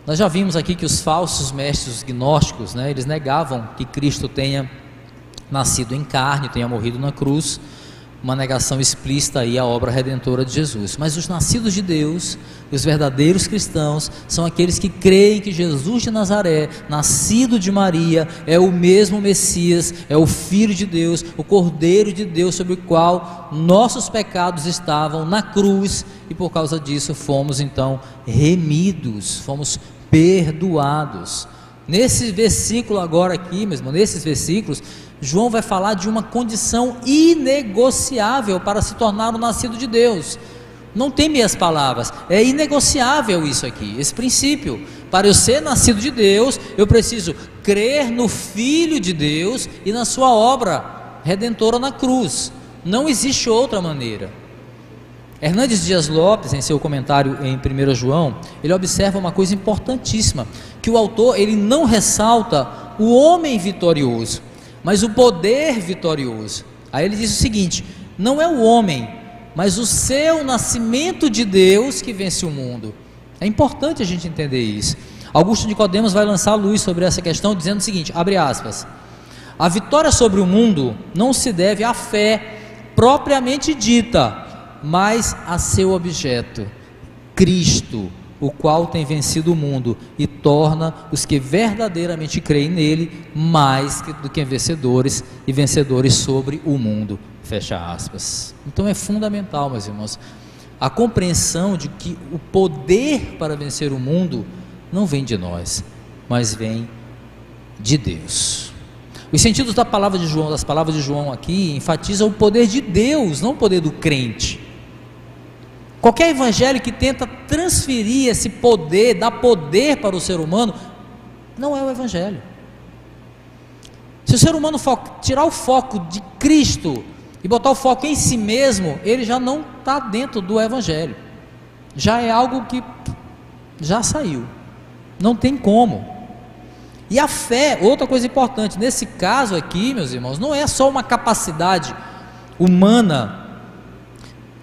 Nós já vimos aqui que os falsos mestres gnósticos, né, eles negavam que Cristo tenha nascido em carne, tenha morrido na cruz, uma negação explícita aí à obra redentora de Jesus. Mas os nascidos de Deus, os verdadeiros cristãos, são aqueles que creem que Jesus de Nazaré, nascido de Maria, é o mesmo Messias, é o Filho de Deus, o Cordeiro de Deus, sobre o qual nossos pecados estavam na cruz, e por causa disso fomos então remidos, fomos perdoados. Nesse versículo agora aqui mesmo, nesses versículos, João vai falar de uma condição inegociável para se tornar o nascido de Deus. Não tem meias palavras, é inegociável isso aqui, esse princípio. Para eu ser nascido de Deus, eu preciso crer no Filho de Deus e na sua obra redentora na cruz. Não existe outra maneira. Hernandes Dias Lopes, em seu comentário em 1 João, ele observa uma coisa importantíssima, que o autor ele não ressalta o homem vitorioso, mas o poder vitorioso. Aí ele diz o seguinte: não é o homem, mas o seu nascimento de Deus que vence o mundo. É importante a gente entender isso. Augusto Nicodemos vai lançar luz sobre essa questão dizendo o seguinte, abre aspas: a vitória sobre o mundo não se deve à fé propriamente dita, mas a seu objeto, Cristo, o qual tem vencido o mundo e torna os que verdadeiramente creem nele mais do que vencedores e vencedores sobre o mundo. Fecha aspas. Então é fundamental, meus irmãos, a compreensão de que o poder para vencer o mundo não vem de nós, mas vem de Deus. Os sentidos das palavras de João aqui enfatizam o poder de Deus, não o poder do crente. Qualquer evangelho que tenta transferir esse poder, dar poder para o ser humano, não é o evangelho. Se o ser humano tirar o foco de Cristo e botar o foco em si mesmo, ele já não está dentro do evangelho, já é algo que já saiu, não tem como. E a fé, outra coisa importante, nesse caso aqui, meus irmãos, não é só uma capacidade humana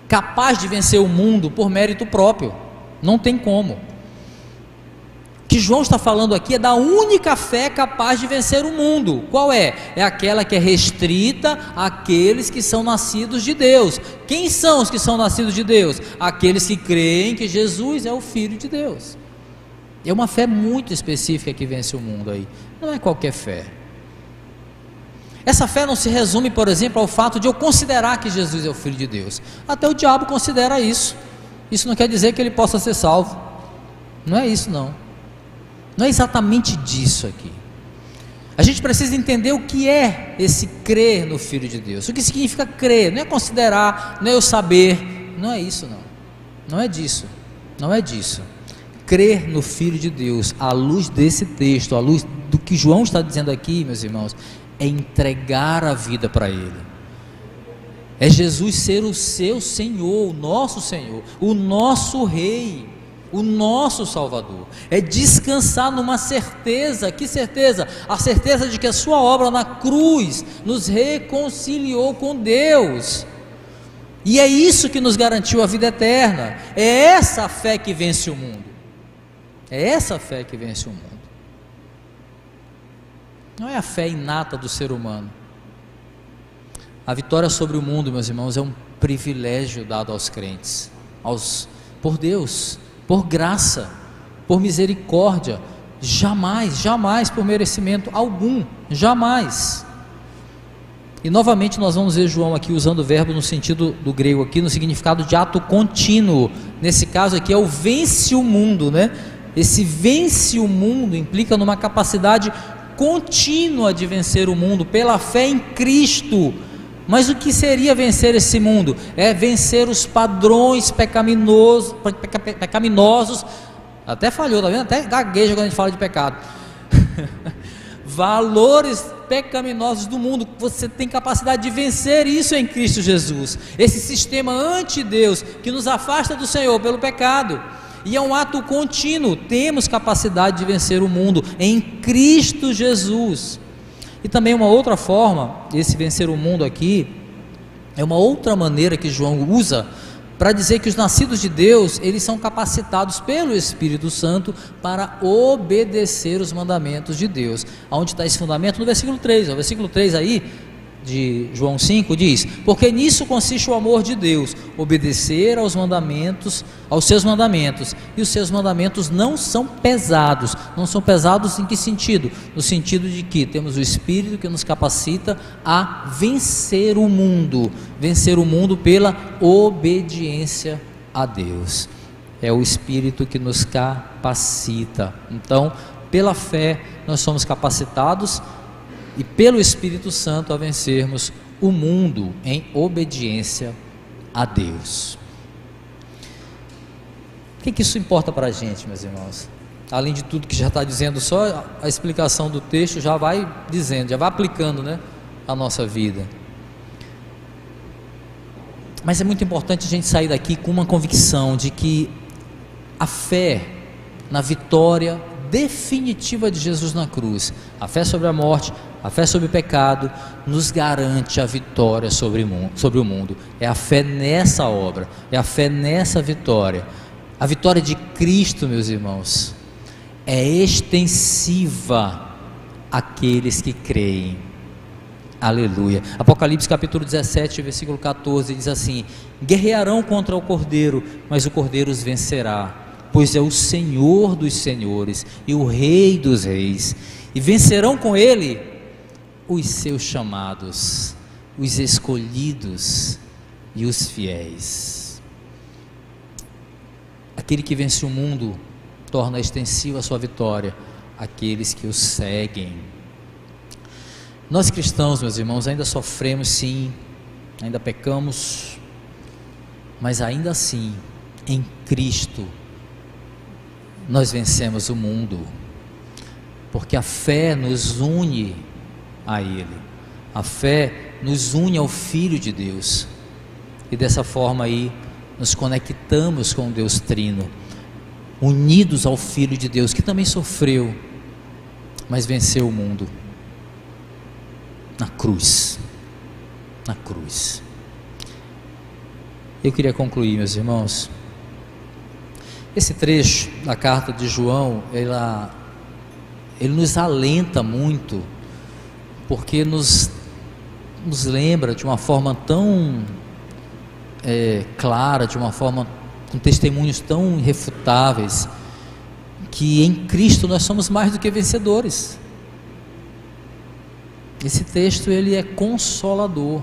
capaz de vencer o mundo por mérito próprio, não tem como. O que João está falando aqui é da única fé capaz de vencer o mundo. Qual é? É aquela que é restrita àqueles que são nascidos de Deus. Quem são os que são nascidos de Deus? Aqueles que creem que Jesus é o Filho de Deus. É uma fé muito específica que vence o mundo aí, não é qualquer fé. Essa fé não se resume, por exemplo, ao fato de eu considerar que Jesus é o Filho de Deus. Até o diabo considera isso. Isso não quer dizer que ele possa ser salvo. Não é isso não. Não é exatamente disso aqui. A gente precisa entender o que é esse crer no Filho de Deus. O que significa crer? Não é considerar, não é eu saber. Não é isso não. Não é disso. Não é disso. Crer no Filho de Deus, à luz desse texto, à luz do que João está dizendo aqui, meus irmãos, é entregar a vida para Ele, é Jesus ser o seu Senhor, o nosso Rei, o nosso Salvador, é descansar numa certeza. Que certeza? A certeza de que a sua obra na cruz nos reconciliou com Deus, e é isso que nos garantiu a vida eterna. É essa a fé que vence o mundo, é essa a fé que vence o mundo. Não é a fé inata do ser humano. A vitória sobre o mundo, meus irmãos, é um privilégio dado aos crentes, por Deus, por graça, por misericórdia, jamais por merecimento algum, jamais. E novamente nós vamos ver João aqui usando o verbo no sentido do grego aqui, no significado de ato contínuo. Nesse caso aqui é o vence o mundo, né? Esse vence o mundo implica numa capacidade contínua de vencer o mundo pela fé em Cristo. Mas o que seria vencer esse mundo? É vencer os padrões pecaminosos, até falhou, tá vendo? Até gagueja quando a gente fala de pecado. Valores pecaminosos do mundo. Você tem capacidade de vencer isso em Cristo Jesus. Esse sistema anti-Deus que nos afasta do Senhor pelo pecado. E é um ato contínuo. Temos capacidade de vencer o mundo em Cristo Jesus. E também uma outra forma, esse vencer o mundo aqui, é uma outra maneira que João usa para dizer que os nascidos de Deus, eles são capacitados pelo Espírito Santo para obedecer os mandamentos de Deus. Onde está esse fundamento? No versículo 3, o versículo 3 aí, de João 5, diz: porque nisso consiste o amor de Deus, obedecer aos mandamentos, aos seus mandamentos, e os seus mandamentos não são pesados. Não são pesados em que sentido? No sentido de que temos o Espírito que nos capacita a vencer o mundo pela obediência a Deus. É o Espírito que nos capacita. Então, pela fé nós somos capacitados e pelo Espírito Santo a vencermos o mundo em obediência a Deus. O que isso importa para a gente, meus irmãos? Além de tudo que já está dizendo, só a explicação do texto já vai dizendo, já vai aplicando, né, a nossa vida. Mas é muito importante a gente sair daqui com uma convicção de que a fé na vitória definitiva de Jesus na cruz, a fé sobre a morte, a fé sobre o pecado, nos garante a vitória sobre o mundo. É a fé nessa obra, é a fé nessa vitória. A vitória de Cristo, meus irmãos, é extensiva àqueles que creem. Aleluia. Apocalipse capítulo 17, versículo 14 diz assim: guerrearão contra o Cordeiro, mas o Cordeiro os vencerá, pois é o Senhor dos senhores e o Rei dos reis, e vencerão com ele os seus chamados, os escolhidos e os fiéis. Aquele que vence o mundo torna extensiva a sua vitória àqueles que o seguem. Nós cristãos, meus irmãos, ainda sofremos sim, ainda pecamos, mas ainda assim, em Cristo, nós vencemos o mundo, porque a fé nos une a Ele, a fé nos une ao Filho de Deus, e dessa forma aí, nos conectamos com Deus Trino, unidos ao Filho de Deus, que também sofreu, mas venceu o mundo, na cruz, na cruz. Eu queria concluir, meus irmãos, esse trecho da carta de João, ele nos alenta muito, porque nos lembra de uma forma tão clara, de uma forma com testemunhos tão irrefutáveis, que em Cristo nós somos mais do que vencedores. Esse texto ele é consolador,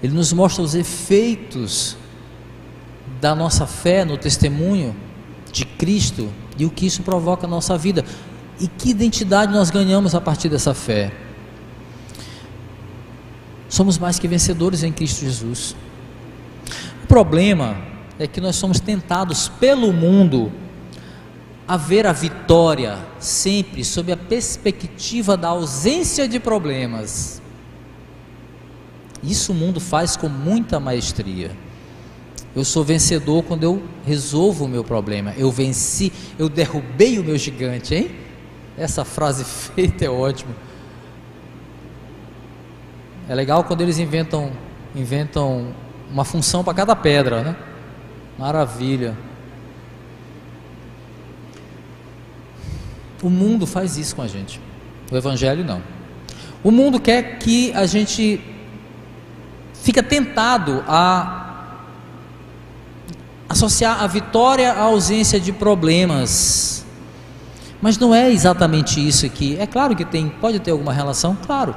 ele nos mostra os efeitos da nossa fé no testemunho de Cristo e o que isso provoca na nossa vida, e que identidade nós ganhamos a partir dessa fé. Somos mais que vencedores em Cristo Jesus. O problema é que nós somos tentados pelo mundo a ver a vitória sempre sob a perspectiva da ausência de problemas. Isso o mundo faz com muita maestria. Eu sou vencedor quando eu resolvo o meu problema. Eu venci, eu derrubei o meu gigante, hein? Essa frase feita é ótima. É legal quando eles inventam uma função para cada pedra, né? Maravilha. O mundo faz isso com a gente, o Evangelho não. O mundo quer que a gente fica tentado a associar a vitória à ausência de problemas, mas não é exatamente isso aqui. É claro que pode ter alguma relação, claro,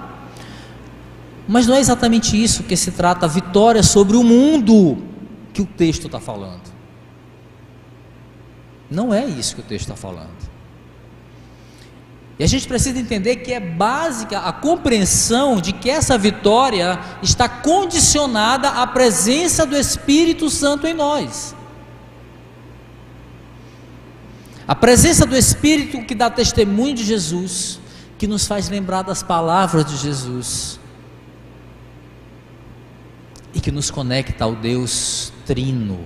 mas não é exatamente isso que se trata a vitória sobre o mundo que o texto está falando. Não é isso que o texto está falando. E a gente precisa entender que é básica a compreensão de que essa vitória está condicionada à presença do Espírito Santo em nós. A presença do Espírito que dá testemunho de Jesus, que nos faz lembrar das palavras de Jesus e que nos conecta ao Deus Trino.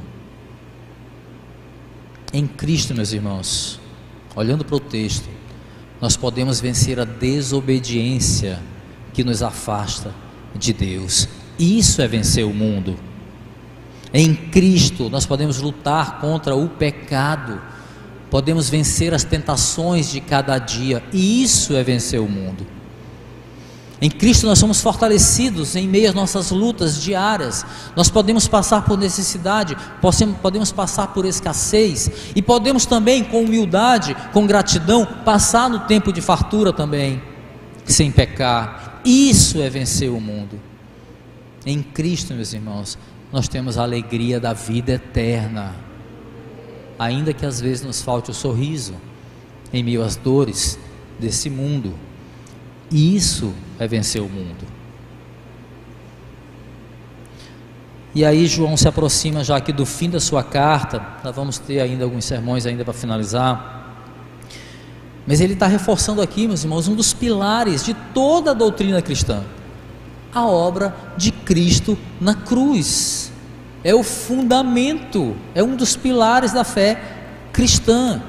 Em Cristo, meus irmãos, olhando para o texto, nós podemos vencer a desobediência que nos afasta de Deus. Isso é vencer o mundo. Em Cristo nós podemos lutar contra o pecado, podemos vencer as tentações de cada dia, e isso é vencer o mundo. Em Cristo nós somos fortalecidos em meio às nossas lutas diárias. Nós podemos passar por necessidade, podemos passar por escassez, e podemos também com humildade, com gratidão, passar no tempo de fartura também, sem pecar. Isso é vencer o mundo. Em Cristo, meus irmãos, nós temos a alegria da vida eterna, ainda que às vezes nos falte o sorriso em meio às dores desse mundo. E isso é vencer o mundo. E aí João se aproxima já aqui do fim da sua carta. Nós vamos ter ainda alguns sermões ainda para finalizar, mas ele está reforçando aqui, meus irmãos, um dos pilares de toda a doutrina cristã: a obra de Cristo na cruz. É o fundamento, é um dos pilares da fé cristã.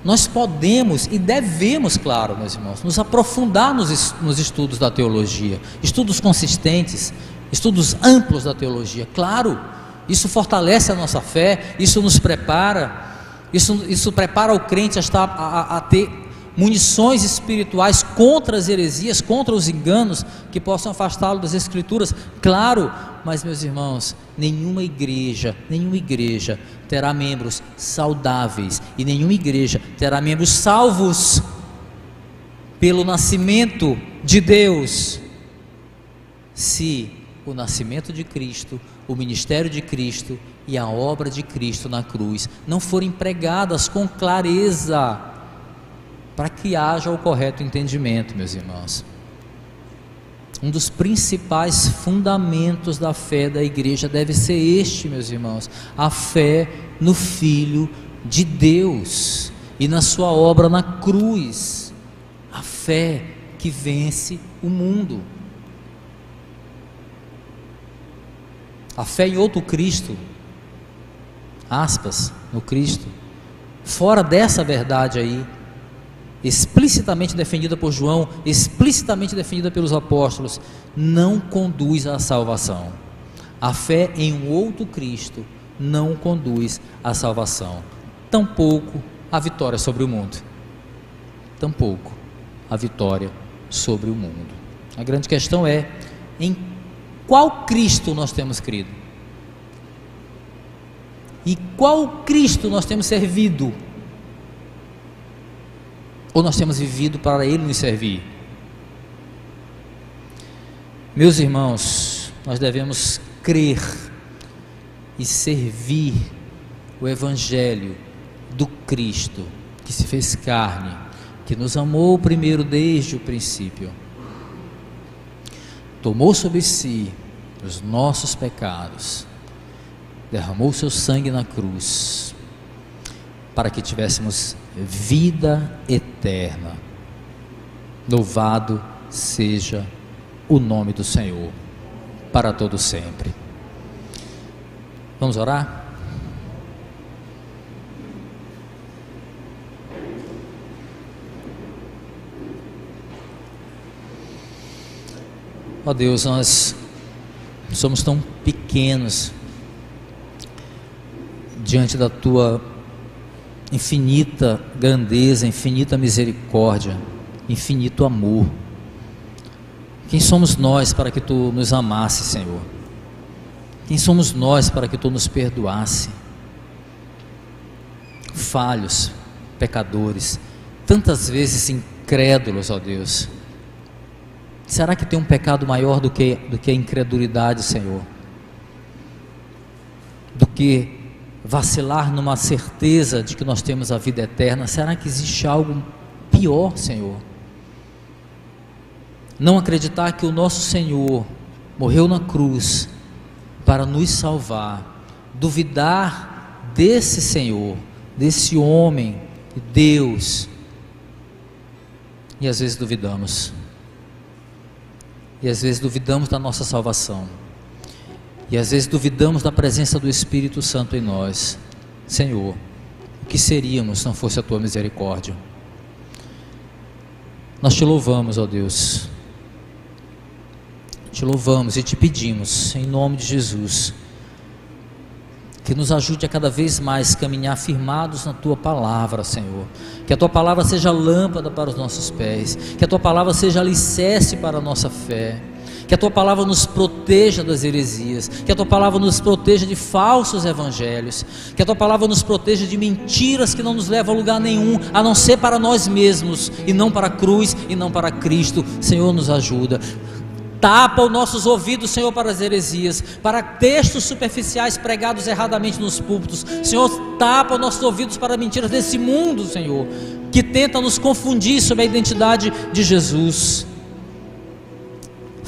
Nós podemos e devemos, claro, meus irmãos, nos aprofundar nos estudos da teologia, estudos consistentes, estudos amplos da teologia. Claro, isso fortalece a nossa fé, isso nos prepara, isso prepara o crente a ter munições espirituais contra as heresias, contra os enganos que possam afastá-lo das Escrituras. Claro, mas meus irmãos, nenhuma igreja terá membros saudáveis, e nenhuma igreja terá membros salvos pelo nascimento de Deus, se o nascimento de Cristo, o ministério de Cristo e a obra de Cristo na cruz não forem pregadas com clareza, para que haja o correto entendimento, meus irmãos. Um dos principais fundamentos da fé da igreja deve ser este, meus irmãos: a fé no Filho de Deus e na sua obra na cruz, a fé que vence o mundo. A fé em outro Cristo, aspas, no Cristo, fora dessa verdade aí, explicitamente defendida por João, explicitamente defendida pelos apóstolos, não conduz à salvação. A fé em um outro Cristo não conduz à salvação, tampouco a vitória sobre o mundo, tampouco a vitória sobre o mundo. A grande questão é: em qual Cristo nós temos crido? E qual Cristo nós temos servido? Ou nós temos vivido para Ele nos servir? Meus irmãos, nós devemos crer e servir o Evangelho do Cristo, que se fez carne, que nos amou primeiro desde o princípio, tomou sobre si os nossos pecados, derramou seu sangue na cruz, para que tivéssemos vida eterna. Louvado seja o nome do Senhor, para todo sempre. Vamos orar? Ó Deus, nós somos tão pequenos diante da Tua infinita grandeza, infinita misericórdia, infinito amor. Quem somos nós para que Tu nos amasse, Senhor? Quem somos nós para que Tu nos perdoasse? Falhos, pecadores, tantas vezes incrédulos, ó Deus. Será que tem um pecado maior do que a incredulidade, Senhor? Do que vacilar numa certeza de que nós temos a vida eterna? Será que existe algo pior, Senhor? Não acreditar que o nosso Senhor morreu na cruz para nos salvar, duvidar desse Senhor, desse homem, Deus, e às vezes duvidamos, da nossa salvação, e às vezes duvidamos da presença do Espírito Santo em nós. Senhor, o que seríamos se não fosse a Tua misericórdia? Nós Te louvamos, ó Deus, Te louvamos e Te pedimos, em nome de Jesus, que nos ajude a cada vez mais caminhar firmados na Tua Palavra, Senhor. Que a Tua Palavra seja lâmpada para os nossos pés, que a Tua Palavra seja alicerce para a nossa fé, que a Tua Palavra nos proteja das heresias, que a Tua Palavra nos proteja de falsos evangelhos, que a Tua Palavra nos proteja de mentiras que não nos levam a lugar nenhum, a não ser para nós mesmos, e não para a cruz, e não para Cristo. Senhor, nos ajuda. Tapa os nossos ouvidos, Senhor, para as heresias, para textos superficiais pregados erradamente nos púlpitos. Senhor, tapa os nossos ouvidos para mentiras desse mundo, Senhor, que tenta nos confundir sobre a identidade de Jesus.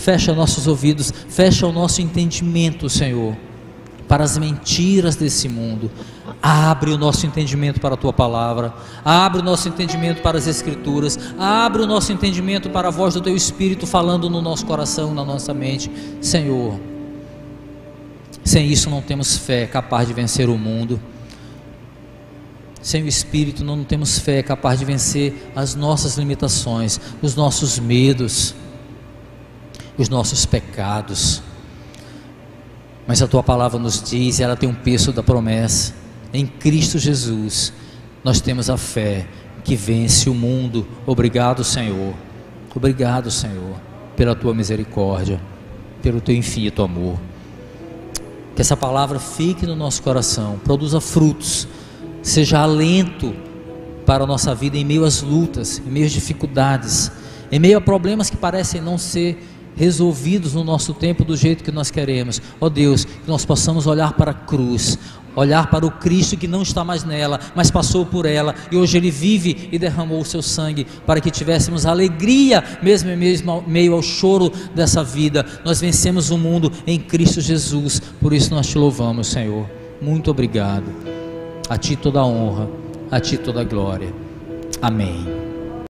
fecha nossos ouvidos, fecha o nosso entendimento, Senhor, para as mentiras desse mundo. Abre o nosso entendimento para a Tua Palavra, abre o nosso entendimento para as Escrituras, abre o nosso entendimento para a voz do Teu Espírito falando no nosso coração, na nossa mente. Senhor, sem isso não temos fé capaz de vencer o mundo. Sem o Espírito não temos fé capaz de vencer as nossas limitações, os nossos medos, os nossos pecados. Mas a Tua Palavra nos diz, e ela tem um peso da promessa: em Cristo Jesus nós temos a fé que vence o mundo. Obrigado, Senhor. Obrigado, Senhor, pela Tua misericórdia, pelo Teu infinito amor. Que essa palavra fique no nosso coração, produza frutos, seja alento para a nossa vida em meio às lutas, em meio às dificuldades, em meio a problemas que parecem não ser resolvidos no nosso tempo do jeito que nós queremos. Ó Deus, que nós possamos olhar para a cruz, olhar para o Cristo que não está mais nela, mas passou por ela, e hoje Ele vive e derramou o seu sangue, para que tivéssemos alegria, mesmo em meio ao choro dessa vida. Nós vencemos o mundo em Cristo Jesus, por isso nós Te louvamos, Senhor. Muito obrigado. A Ti toda a honra, a Ti toda a glória. Amém.